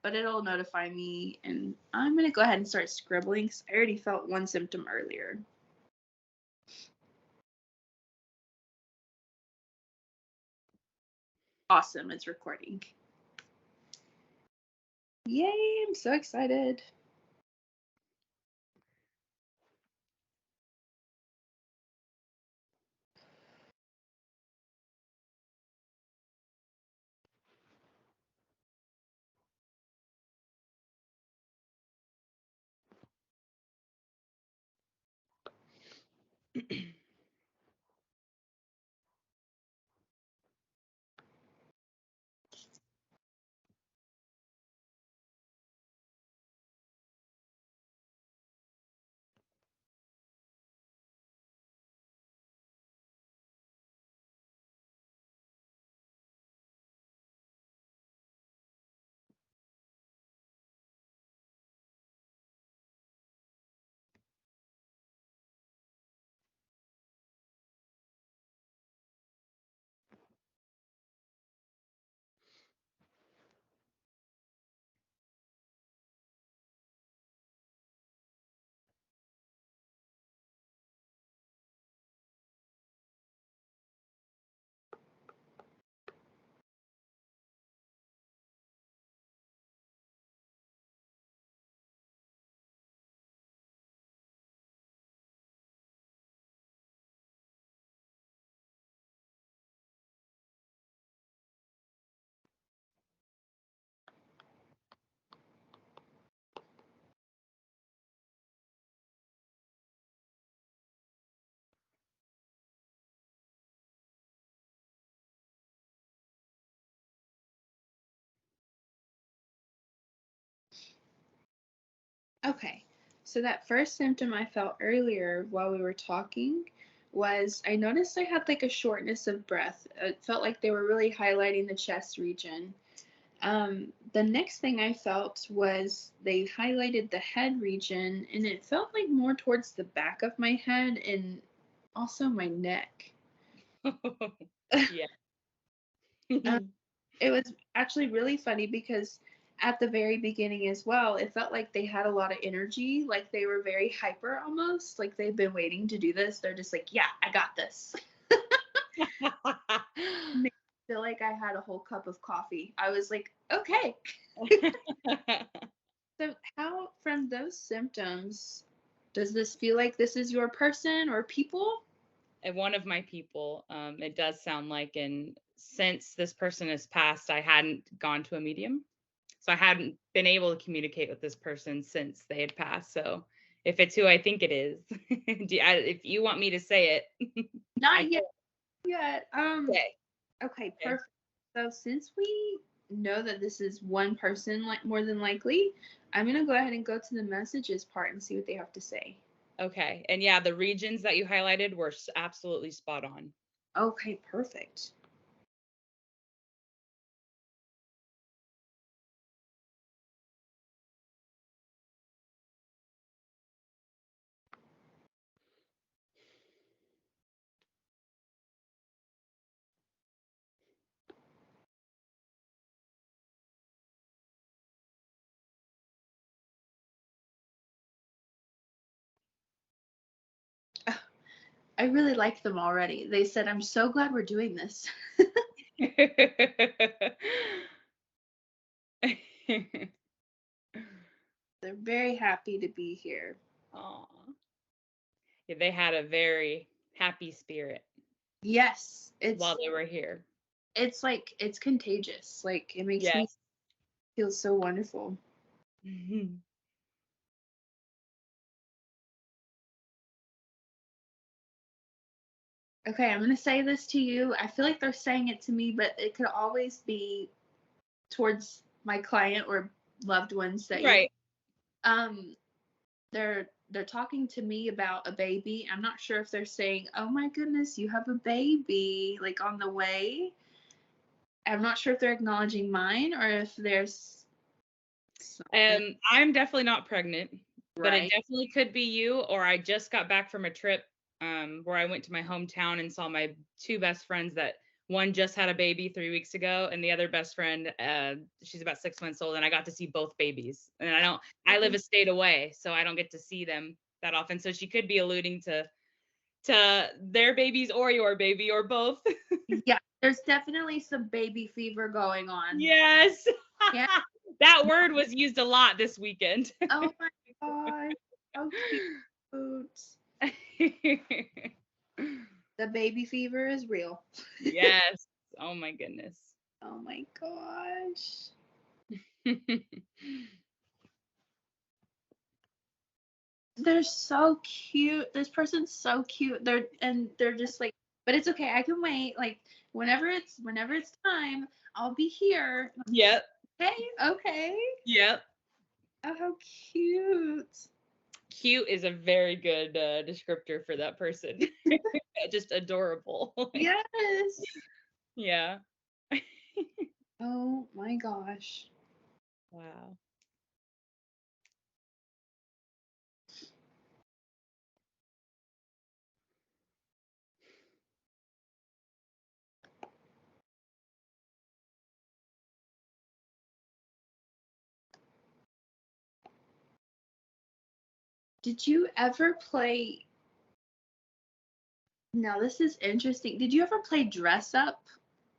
but it'll notify me. And I'm going to go ahead and start scribbling because I already felt one symptom earlier. Awesome, it's recording. Yay, I'm so excited. Okay, so that first symptom I felt earlier while we were talking was I noticed I had like a shortness of breath. It felt like they were really highlighting the chest region. The next thing I felt was they highlighted the head region, and it felt like more towards the back of my head and also my neck. Yeah. It was actually really funny because at the very beginning as well, it felt like they had a lot of energy, like they were very hyper almost, like they've been waiting to do this. They're just like, yeah, I got this. Made me feel like I had a whole cup of coffee. I was like, okay. So how, from those symptoms, does this feel like this is your person or people? And one of my people, it does sound like, and since this person has passed, I hadn't gone to a medium. So I hadn't been able to communicate with this person since they had passed. So if it's who I think it is, if you want me to say it, I Not can. yet. Okay. Okay, Okay. perfect. So since we know that this is one person, like more than likely, I'm gonna go ahead and go to the messages part and see what they have to say. Okay. And yeah, the regions that you highlighted were absolutely spot on. Okay, perfect. I really like them already. They said, I'm so glad we're doing this. They're very happy to be here. Aw. Yeah, they had a very happy spirit Yes, while they were here. it's like it's contagious. Like it makes me Yes. feel so wonderful. Okay, I'm gonna say this to you. I feel like they're saying it to me, but it could always be towards my client or loved ones that you're Right. um they're talking to me about a baby. I'm not sure if they're saying, "Oh my goodness, you have a baby like on the way." I'm not sure if they're acknowledging mine or if there's something. I'm definitely not pregnant, but it Right. definitely could be you, or I just got back from a trip where I went to my hometown and saw my two best friends that one just had a baby 3 weeks ago, and the other best friend, she's about 6 months old, and I got to see both babies. And I live a state away, so I don't get to see them that often. So she could be alluding to their babies or your baby or both. Yeah, there's definitely some baby fever going on. Yes. Yeah. That word was used a lot this weekend. Oh my gosh. So cute. The baby fever is real. Yes. Oh my goodness. Oh my gosh. They're so cute. This person's so cute. They're just like, but it's okay. I can wait. Like whenever it's time, I'll be here. Yep. Okay, okay. Yep. Oh, how cute. Cute is a very good descriptor for that person. Just adorable. Yes. Yeah. Oh my gosh. Wow. Did you ever play? Now this is interesting. Did you ever play dress up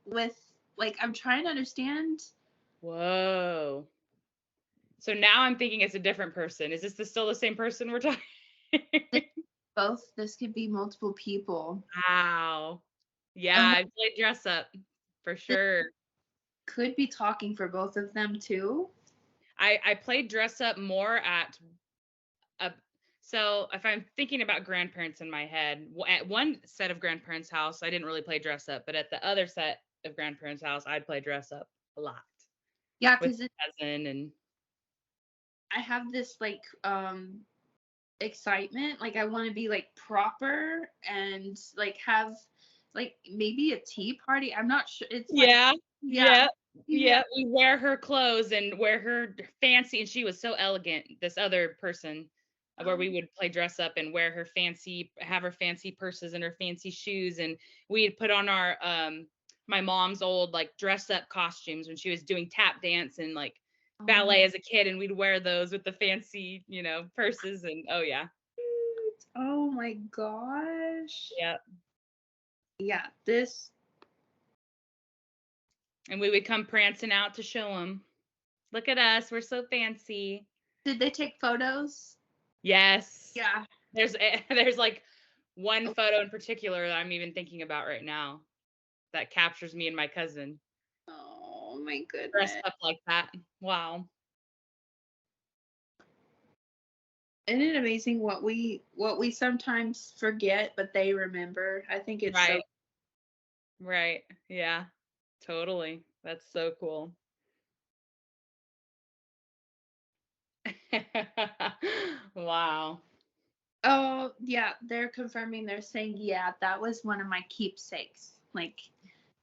with, like, I'm trying to understand. Whoa. So now I'm thinking it's a different person. Is this still the same person we're talking? Both, this could be multiple people. Wow. Yeah, And I played dress up for this sure. could be talking for both of them too. I played dress up more at a so if I'm thinking about grandparents in my head, at one set of grandparents' house, I didn't really play dress up, but at the other set of grandparents' house, I'd play dress up a lot Yeah, with because my cousin and I have this like excitement. Like I want to be like proper and like have like maybe a tea party. I'm not sure. It's like, yeah, yeah, yeah, yeah. yeah. We wear her clothes and wear her fancy, and she was so elegant. This other person, where we Um, would play dress up and wear her fancy, have her fancy purses and her fancy shoes, and we'd put on our my mom's old like dress up costumes when she was doing tap dance and like oh, ballet as a kid, and we'd wear those with the fancy, purses and oh yeah, cute. Oh my gosh. yeah. Yeah, this. And we would come prancing out to show them, look at us, we're so fancy. Did they take photos? Yes. Yeah. There's like one photo in particular that I'm even thinking about right now that captures me and my cousin Oh my dressed goodness. up like that. Wow. Isn't it amazing what we sometimes forget but they remember? I think it's so. Right. Right. Yeah. Totally. That's so cool. Wow. Oh, yeah, they're confirming. They're saying, yeah, that was one of my keepsakes. Like,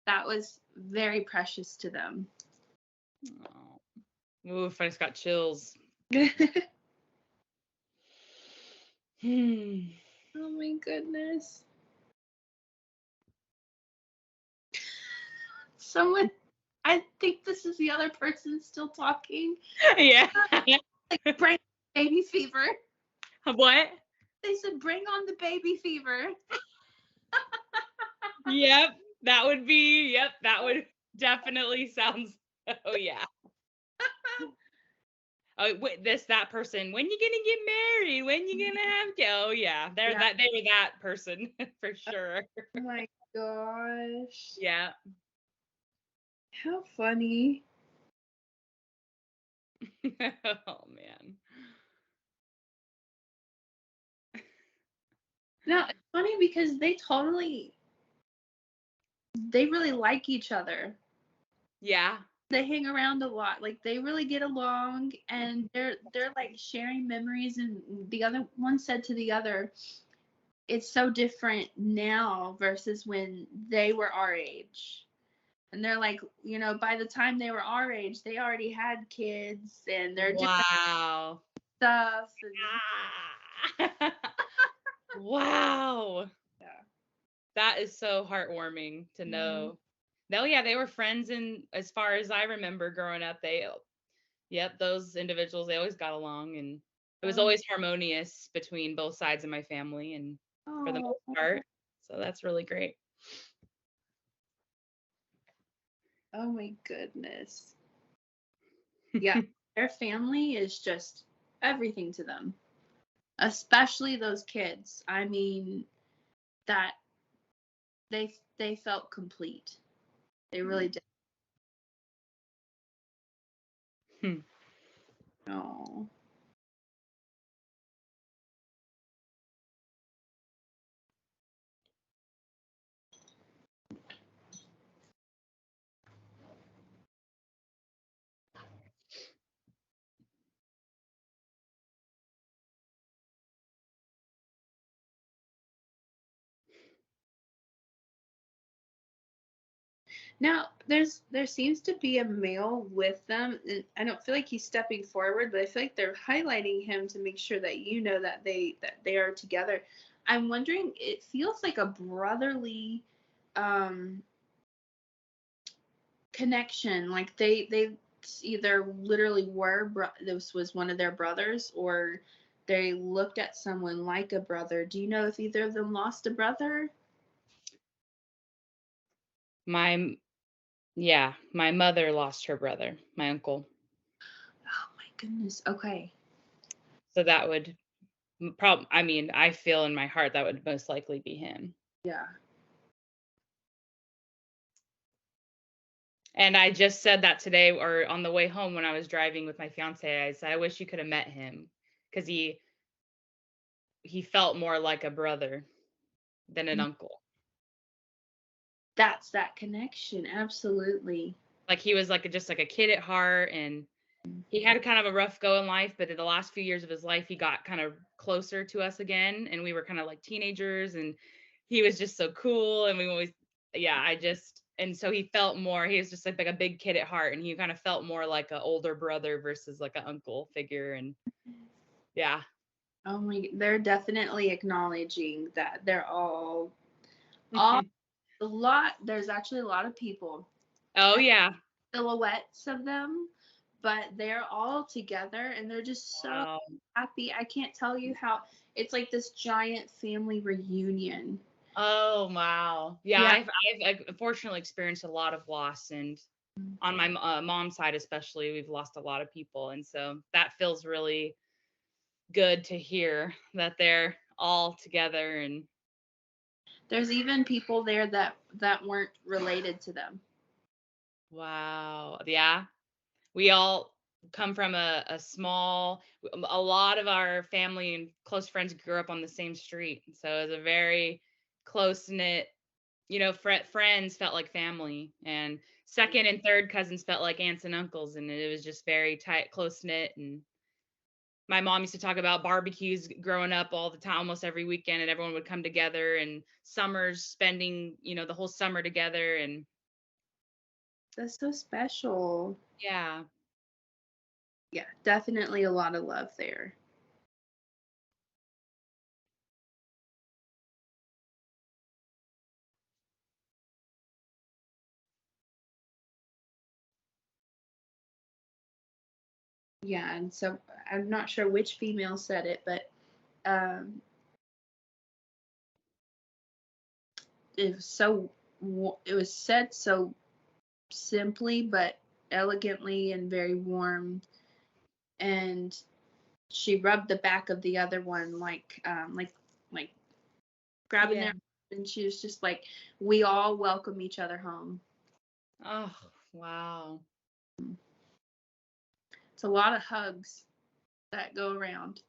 that was very precious to them. Oh. Oof, I just got chills. Hmm. Oh my goodness. Someone, I think this is the other person still talking. Yeah. Like, bring baby fever. What? They said, bring on the baby fever. Yep. That would definitely sounds. Oh yeah. Oh, wait, that person. When you gonna get married? When you gonna have kids? Oh yeah, Yeah. they were that person for sure. Oh my gosh. Yeah. How funny. Oh man. No, it's funny because they really like each other. Yeah. They hang around a lot. Like they really get along and they're like sharing memories, and the other one said to the other, it's so different now versus when they were our age. And they're like, by the time they were our age, they already had kids and they're doing Wow. stuff and Ah. Wow. yeah. That is so heartwarming to Mm, know. No, yeah, they were friends, and as far as I remember growing up, yep, those individuals, they always got along, and it was Oh, always harmonious between both sides of my family and for the oh, most part. So that's really great. oh my goodness. Yeah, their family is just everything to them, especially those kids. I mean, that they felt complete. They really did. Hmm. Oh. Now, there seems to be a male with them, and I don't feel like he's stepping forward, but I feel like they're highlighting him to make sure that you know that they are together. I'm wondering, it feels like a brotherly um connection. Like they either literally were this was one of their brothers, or they looked at someone like a brother. Do you know if either of them lost a brother? My Yeah, my mother lost her brother, my uncle. Oh my goodness. Okay. So that would I mean, I feel in my heart that would most likely be him. Yeah. And I just said that today or on the way home when I was driving with my fiance. I said, "I wish you could have met him because he felt more like a brother than an uncle. That's that connection. Absolutely. Like, he was, like, just like a kid at heart, and he had kind of a rough go in life, but in the last few years of his life, he got kind of closer to us again, and we were kinda like teenagers, and he was just so cool, and we always yeah, I just and so he was just like a big kid at heart, and he kinda felt more like an older brother versus like an uncle figure, and yeah. Oh my, they're definitely acknowledging that they're all a lot. There's actually a lot of people, Oh, yeah. silhouettes of them, but they're all together and they're just so Wow. happy. I can't tell you how it's like this giant family reunion. Oh, wow. Yeah, Yeah, I've unfortunately experienced a lot of loss, and on my mom's side especially, we've lost a lot of people, and so that feels really good to hear that they're all together and there's even people there that weren't related to them. wow. Yeah. We all come from a small a lot of our family and close friends grew up on the same street. So it was a very close-knit, friends felt like family, and second and third cousins felt like aunts and uncles, and it was just very tight, close-knit, and my mom used to talk about barbecues growing up all the time, almost every weekend, and everyone would come together and summers spending, the whole summer together and That's so special. yeah. Yeah, definitely a lot of love there. Yeah, and so I'm not sure which female said it, but um, it was it was said so simply but elegantly and very warm. And she rubbed the back of the other one like grabbing Yeah. their, and she was just like, we all welcome each other home. Oh, wow. It's a lot of hugs that go around.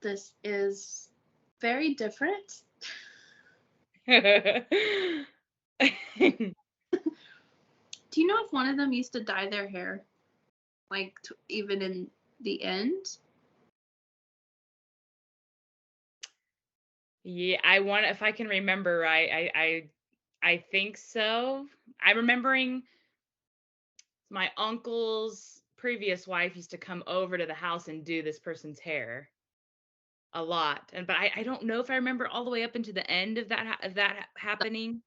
This is very different. Do you know if one of them used to dye their hair? Like, even in the end? Yeah, if I can remember right, I think so. I'm remembering my uncle's previous wife used to come over to the house and do this person's hair a lot. But I don't know if I remember all the way up into the end of that happening.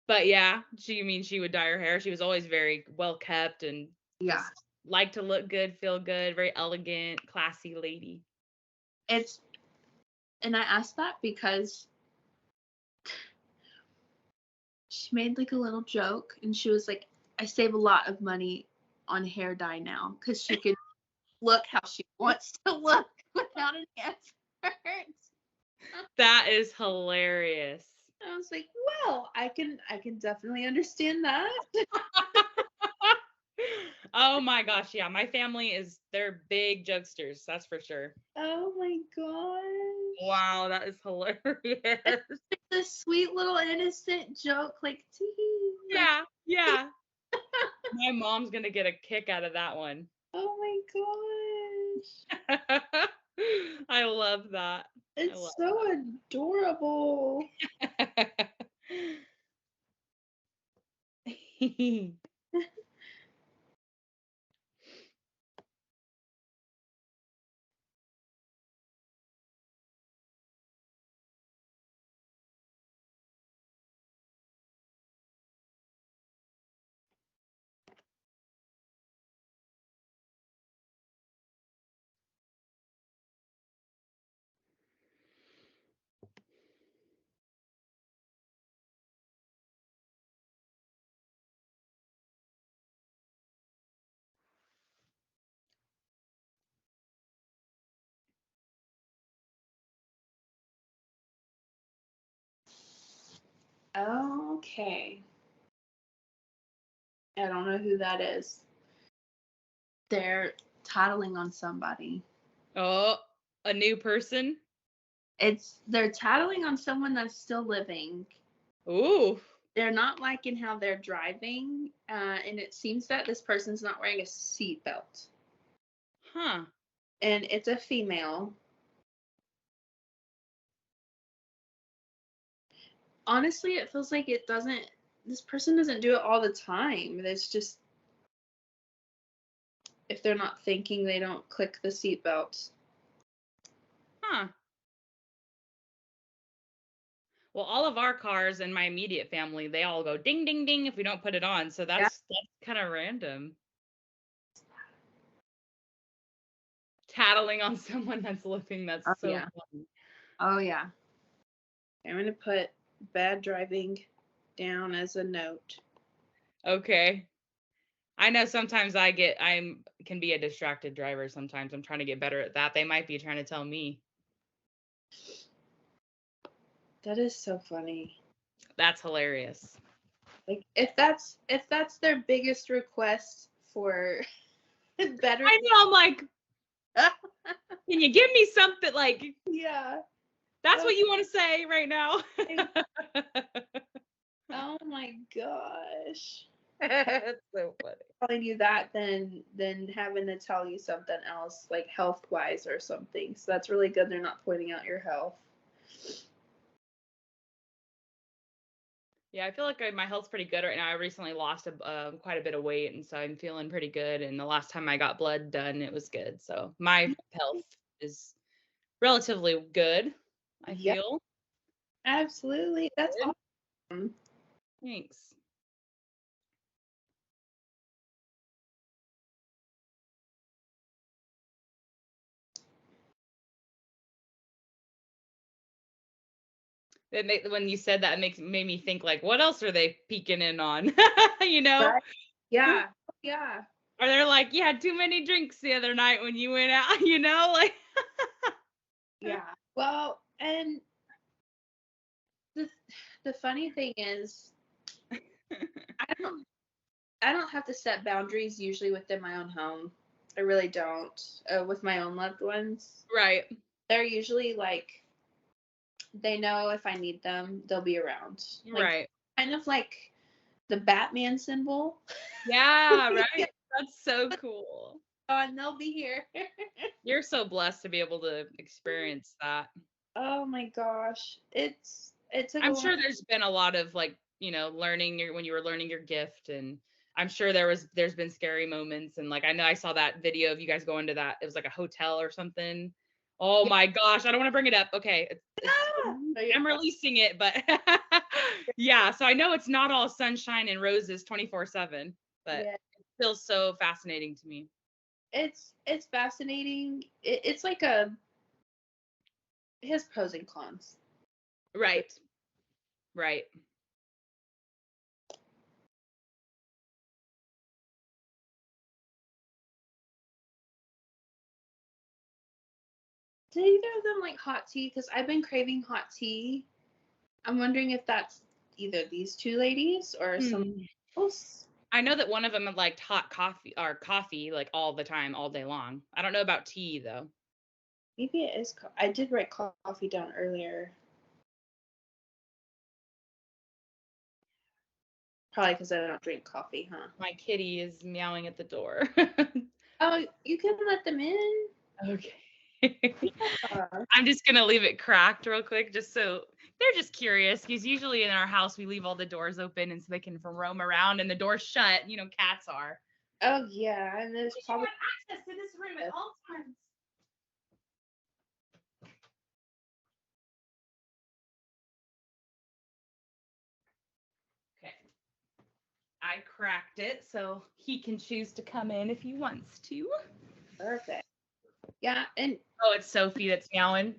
But yeah, she would dye her hair. She was always very well kept and Yeah. just liked to look good, feel good, very elegant, classy lady. And I asked that because she made like a little joke and she was like, I save a lot of money on hair dye now because she can look how she wants to look without an effort. That is hilarious. I was like, well, I can definitely understand that. Oh my gosh, yeah. My family they're big jokesters, that's for sure. Oh my gosh. Wow, that is hilarious. It's a sweet little innocent joke, like, tee, like, Yeah, yeah. My mom's gonna get a kick out of that one. oh my gosh. I love that. I love It's so adorable. that. Okay. I don't know who that is. They're tattling on somebody. Oh, a new person? They're tattling on someone that's still living. Ooh. They're not liking how they're driving, and it seems that this person's not wearing a seatbelt. Huh. And it's a female. Honestly, it feels like this person doesn't do it all the time. It's just, if they're not thinking, they don't click the seatbelt. Huh. Well, all of our cars in my immediate family, they all go ding ding ding if we don't put it on. So Yeah. that's kind of random. Tattling on someone that's living, that's Oh, so yeah. funny. Oh, yeah. I'm going to put bad driving down as a note. Okay. I know sometimes can be a distracted driver sometimes. I'm trying to get better at that. They might be trying to tell me. That is so funny. That's hilarious. Like, if that's their biggest request for better. I know, I'm like, can you give me something like Yeah. that's what you want to say right now? Oh my gosh. That's so funny. Telling you that than having to tell you something else, like health wise or something. So that's really good they're not pointing out your health. Yeah, I feel like my health's pretty good right now. I recently lost quite a bit of weight, and so I'm feeling pretty good. And the last time I got blood done, it was good. So my health is relatively good, I Yep, feel. absolutely. That's Good. awesome. Thanks. When you said that, made me think like, what else are they peeking in on? You know? Right? Yeah. Yeah. Or they're like, you had too many drinks the other night when you went out, you know? Like Yeah. Well, and the the funny thing is I don't I don't have to set boundaries usually within my own home. I really don't. With my own loved ones. right. they're usually like they know if I need them, they'll be around. Like Right. kind of like the Batman symbol. Yeah, Yeah, right. That's so cool. and they'll be here. You're so blessed to be able to experience that. Oh my gosh. It took a I'm long. sure there's been a lot of like, learning your when you were learning your gift, and I'm sure there's been scary moments, and like I know I saw that video of you guys going to that, it was like a hotel or something. Oh Yeah. my gosh, I don't want to bring it up. Okay, No, you're I'm fine. releasing it, but yeah, so I know it's not all sunshine and roses 24/7, but Yeah. it's still so fascinating to me. It's fascinating. It's like a his pros and cons. Right. Right. Do either of them like hot tea? Because I've been craving hot tea. I'm wondering if that's either these two ladies or someone Hmm. else. I know that one of them had liked hot coffee or coffee like all the time, all day long. I don't know about tea though. Maybe it is. I did write coffee down earlier. Probably because I don't drink coffee, huh? My kitty is meowing at the door. Oh, you can let them in. Okay. Yeah. I'm just gonna leave it cracked real quick, just so they're just curious. Because usually in our house we leave all the doors open and so they can roam around and the door's shut. Cats are. Oh yeah, and there's They should probably. have access to this room at all times. Okay. I cracked it so he can choose to come in if he wants to. Perfect. Yeah, and Oh, it's Sophie that's meowing.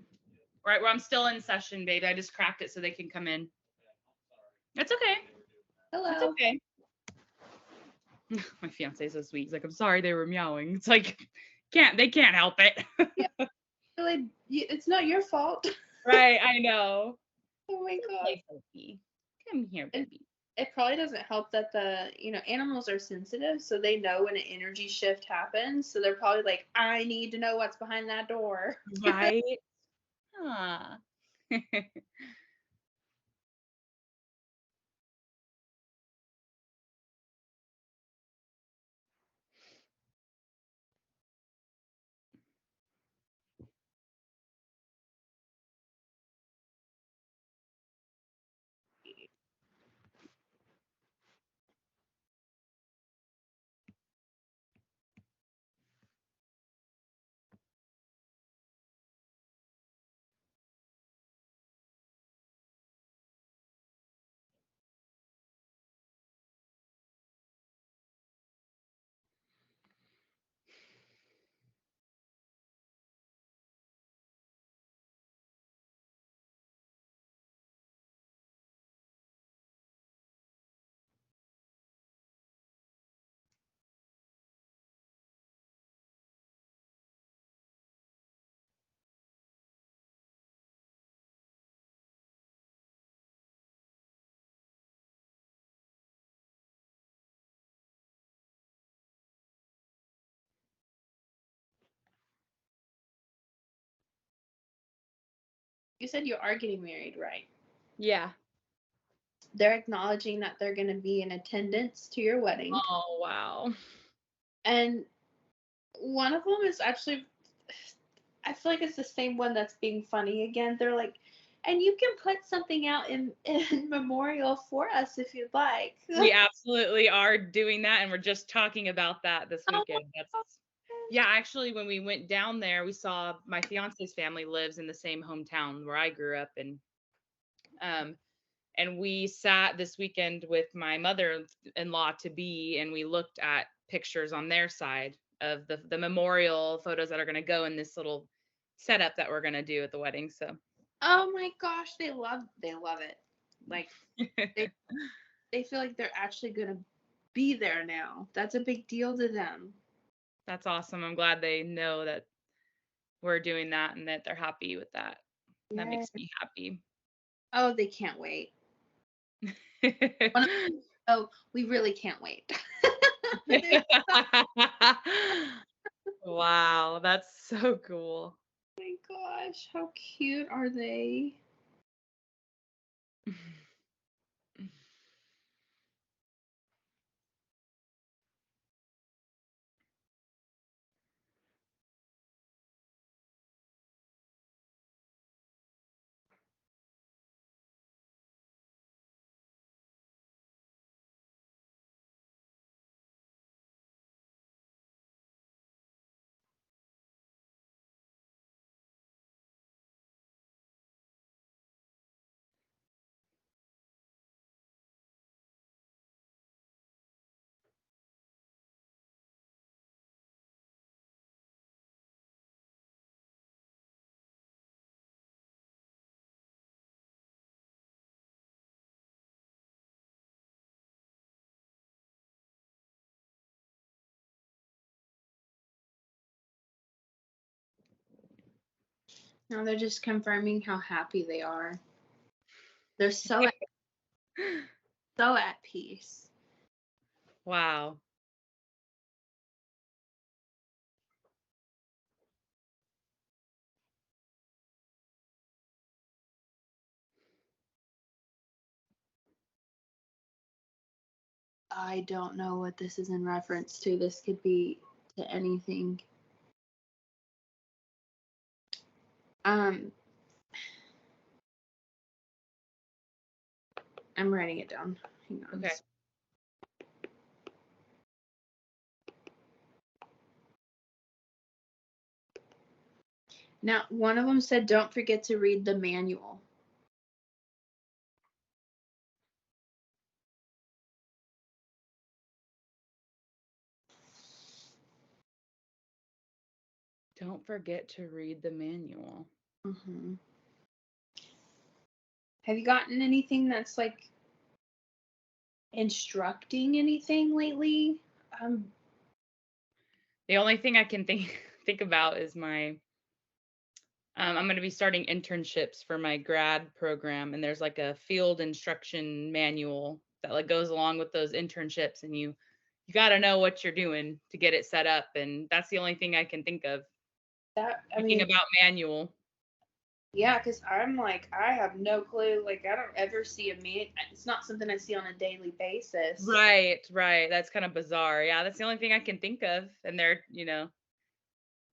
Right where I'm still in session, baby. I just cracked it so they can come in. It's okay. It's hello. okay. My fiance is so sweet. He's like, I'm sorry they were meowing. It's like, they can't help it. Yeah, really, it's not your fault. Right, I know. Oh my god. Okay, Sophie. Come here, And baby. it probably doesn't help that animals are sensitive, so they know when an energy shift happens. So they're probably like, I need to know what's behind that door. Right? Ah. You said you are getting married, right? Yeah. They're acknowledging that they're going to be in attendance to your wedding. Oh, wow. And one of them is actually, I feel like it's the same one that's being funny again. They're like, and you can put something out in memorial for us if you'd like. We absolutely are doing that, and we're just talking about that this Oh, weekend. Yeah, actually, when we went down there, we saw my fiance's family lives in the same hometown where I grew up, um, and we sat this weekend with my mother-in-law to be, and we looked at pictures on their side of the memorial photos that are going to go in this little setup that we're going to do at the wedding. So oh my gosh, they love it. Like they they feel like they're actually gonna be there now. That's a big deal to them. that's awesome. I'm glad they know that we're doing that and that they're happy with that. That Yeah. makes me happy. Oh, they can't wait. One of- oh, we really can't wait. Wow, that's so cool. My gosh, how cute are they? Now they're just confirming how happy they are. They're so at peace. Wow. I don't know what this is in reference to. This could be to anything. Um, I'm writing it down. Hang on. Okay. Now, one of them said, don't forget to read the manual. Don't forget to read the manual. Mm-hmm. Have you gotten anything that's like instructing anything lately? The only thing I can think about is my I'm going to be starting internships for my grad program, and there's like a field instruction manual that like goes along with those internships, and you got to know what you're doing to get it set up, and that's the only thing I can think of. Thinking about manual. Yeah, because I'm like, I have no clue. Like, I don't ever see it's not something I see on a daily basis. Right. That's kind of bizarre. Yeah, that's the only thing I can think of, and they're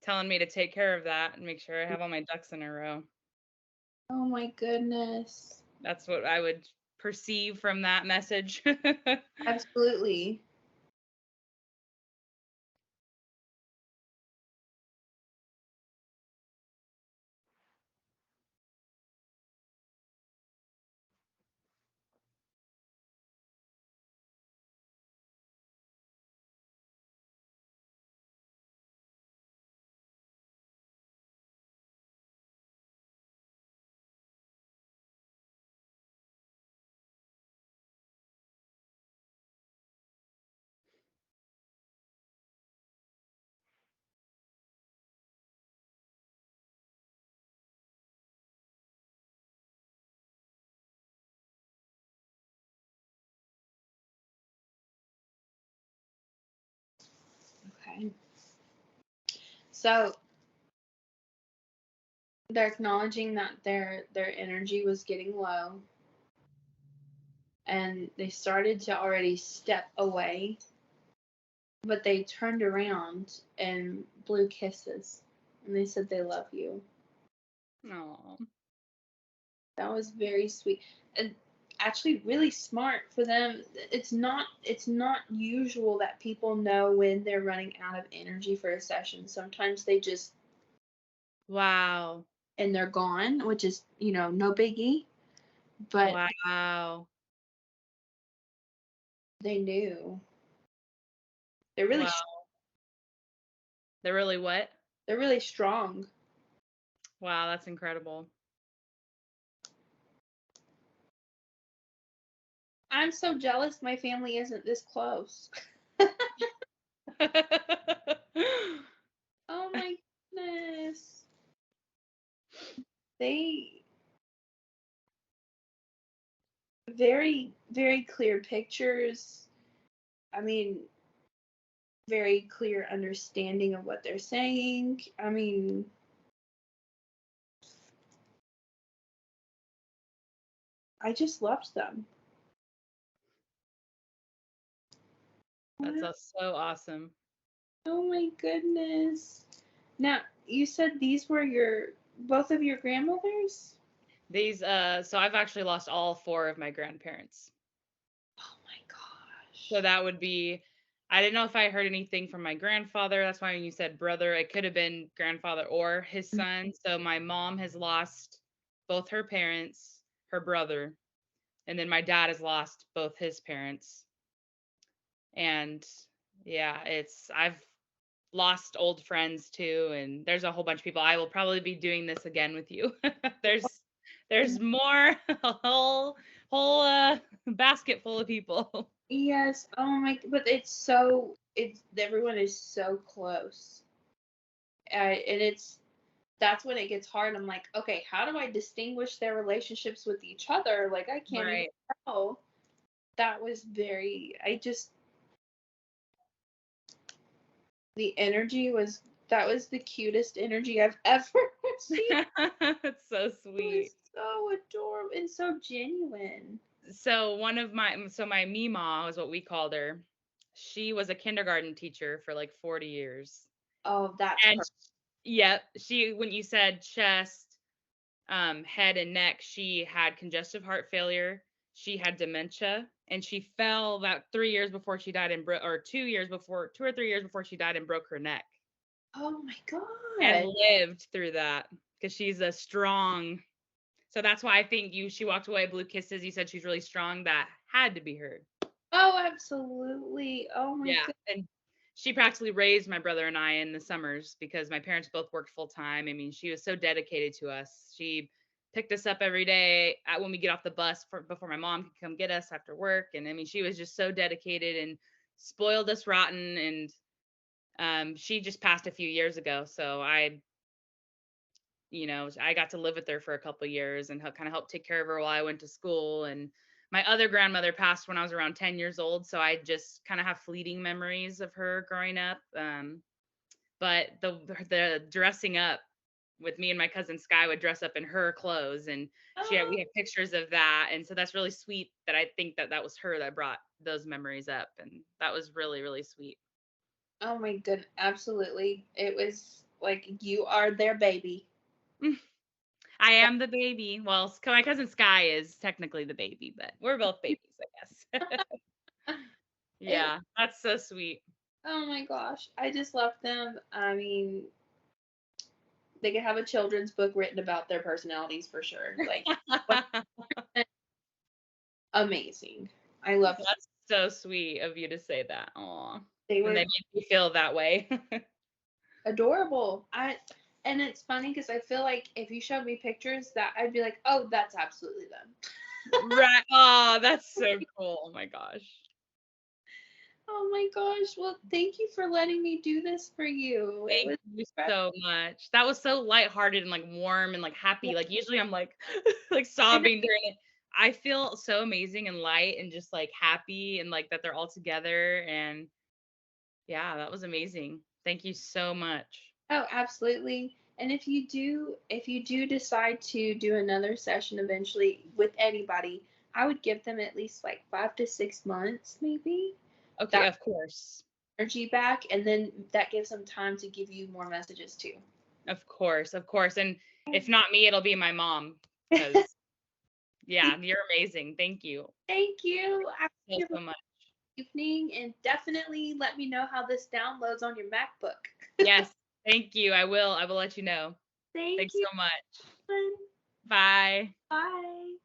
telling me to take care of that and make sure I have all my ducks in a row. Oh my goodness. That's what I would perceive from that message. Absolutely. Okay. So they're acknowledging that their energy was getting low, and they started to already step away, but they turned around and blew kisses, and they said they love you. Oh. That was very sweet, and actually really smart for them. It's not usual that people know when they're running out of energy for a session. Sometimes they just Wow. and they're gone, which is, no biggie, but Wow. they knew. They're really Wow. They're really what? they're really strong. Wow, that's incredible. I'm so jealous my family isn't this close. Oh my goodness. They very, very clear pictures. I mean, very clear understanding of what they're saying. I mean, I just loved them. That's Wow. so awesome. Oh my goodness. Now, you said these were your both of your grandmothers? These so I've actually lost all four of my grandparents. Oh my So gosh. that would be I didn't know if I heard anything from my grandfather. That's why when you said brother, it could have been grandfather or his Mm. son. So my mom has lost both her parents, her brother, and then my dad has lost both his parents. And yeah, it's I've lost old friends too, and there's a whole bunch of people. I will probably be doing this again with you. there's there's more a whole basket full of people. Yes. Oh my, but it's everyone is so close. And that's when it gets hard. I'm like, okay, how do I distinguish their relationships with each other? Like, I can't even Right. tell. That was very, I just, the energy was, that was the cutest energy I've ever seen. It's so It sweet. was so adorable and so genuine. So my Mima is what we called her. She was a kindergarten teacher for like 40 years. Oh, that's And perfect. yep, she when you said chest, head and neck, she had congestive heart failure, she had dementia, and she fell about 3 years before she died or 2 years before, 2 or 3 years before she died and broke her neck Oh my and god. lived through that because she's a strong. So that's why I think she walked away, blew kisses. You said she's really strong. That had to be her. Oh, absolutely. Oh my Yeah. god. And she practically raised my brother and I in the summers because my parents both worked full time. I mean, she was so dedicated to us. She picked us up every day when we get off the bus before my mom could come get us after work. And I mean, she was just so dedicated and spoiled us rotten. And she just passed a few years ago. So I got to live with her for a couple years and kind of help take care of her while I went to school. And my other grandmother passed when I was around 10 years old. So I just kind of have fleeting memories of her growing up. But the dressing up with me and my cousin Sky would dress up in her clothes, and we Oh, have pictures of that. And so that's really sweet that I think that was her that brought those memories up. And that was really, really sweet. oh my good. Absolutely. It was like you are their baby. I am the baby. Well, my cousin Sky is technically the baby, but we're both babies, I guess. It, Yeah, that's so sweet. oh my gosh. I just love them. I mean, they could have a children's book written about their personalities for sure. Like, what amazing. I loved them. That's so sweet of you to say that. Aw. They And they were make me feel that way. adorable. And it's funny because I feel like if you showed me pictures that I'd be like, oh, that's absolutely them. Right. Oh, that's so cool. Oh my gosh. Oh my gosh. Well, thank you for letting me do this for you. It Thank was you so much. That was so lighthearted and like warm and like yeah, happy. Like usually I'm like like I know. sobbing during it. I feel so amazing and light and just like happy and like that they're all together. And yeah, that was amazing. Thank you so much. Oh, absolutely. And if you do decide to do another session eventually with anybody, I would give them at least like 5 to 6 months, maybe. Okay, That of course. energy back, and then that gives them time to give you more messages too. Of course, of course. And if not me, it'll be my mom. Because yeah, you're amazing. Thank you Thank you. I hope so you have so much. a good evening, and definitely let me know how this downloads on your MacBook. Yes, thank you. I will. I will let you know. Thank Thanks you. so much. Bye. Bye.